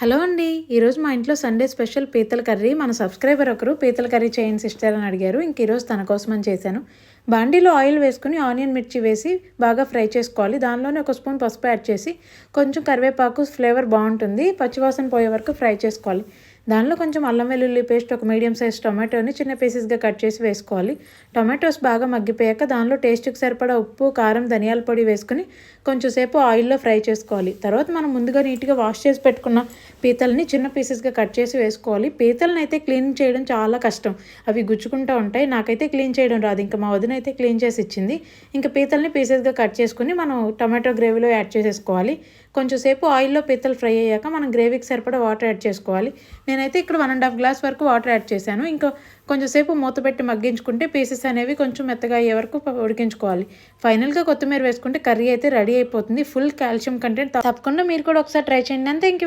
Hello అండి. ఈరోజు మా ఇంట్లో సండే స్పెషల్ పీతల కర్రీ. మన సబ్స్క్రైబర్ ఒకరు పీతల కర్రీ చేయండి సిస్టర్ అని అడిగారు. ఈరోజు తన కోసమని చేశాను. బాండీలో ఆయిల్ వేసుకుని ఆనియన్ మిర్చి వేసి బాగా ఫ్రై చేసుకోవాలి. దానిలోనే ఒక స్పూన్ పసుపు యాడ్ చేసి కొంచెం కరివేపాకు ఫ్లేవర్ బాగుంటుంది. పచ్చివాసన పోయే వరకు ఫ్రై చేసుకోవాలి. దానిలో కొంచెం అల్లం వెల్లుల్లి పేస్ట్, ఒక మీడియం సైజ్ టొమాటోని చిన్న పీసెస్గా కట్ చేసి వేసుకోవాలి. టొమాటోస్ బాగా మగ్గిపోయాక దానిలో టేస్ట్కి సరిపడా ఉప్పు, కారం, ధనియాల పొడి వేసుకుని కొంచెం సేపు ఆయిల్లో ఫ్రై చేసుకోవాలి. తర్వాత మనం ముందుగా నీట్గా వాష్ చేసి పెట్టుకున్న పీతల్ని చిన్న పీసెస్గా కట్ చేసి వేసుకోవాలి. పీతలను అయితే క్లీన్ చేయడం చాలా కష్టం. అవి గుచ్చుకుంటూ ఉంటాయి. నాకైతే క్లీన్ చేయడం రాదు. ఇంకా మా వదిన అయితే క్లీన్ చేసి ఇచ్చింది. ఇంకా పీతల్ని పీసెస్గా కట్ చేసుకుని మనం టమాటో గ్రేవీలో యాడ్ చేసేసుకోవాలి. కొంచెం సేపు ఆయిల్లో పీతలు ఫ్రై అయ్యాక మనం గ్రేవీకి సరిపడా వాటర్ యాడ్ చేసుకోవాలి. నేనైతే ఇక్కడ 1.5 గ్లాస్ వరకు వాటర్ యాడ్ చేశాను. ఇంకా కొంచెం సేపు మూత పెట్టి మగ్గించుకుంటే పీసెస్ అనేవి కొంచెం మెత్తగా అయ్యే వరకు ఉడికించుకోవాలి. ఫైనల్గా కొత్తిమీర వేసుకుంటే కర్రీ అయితే రెడీ అయిపోతుంది. Full calcium content. తప్పకుండా మీరు కూడా ఒకసారి ట్రై చేయండి. అంతే. ఇంక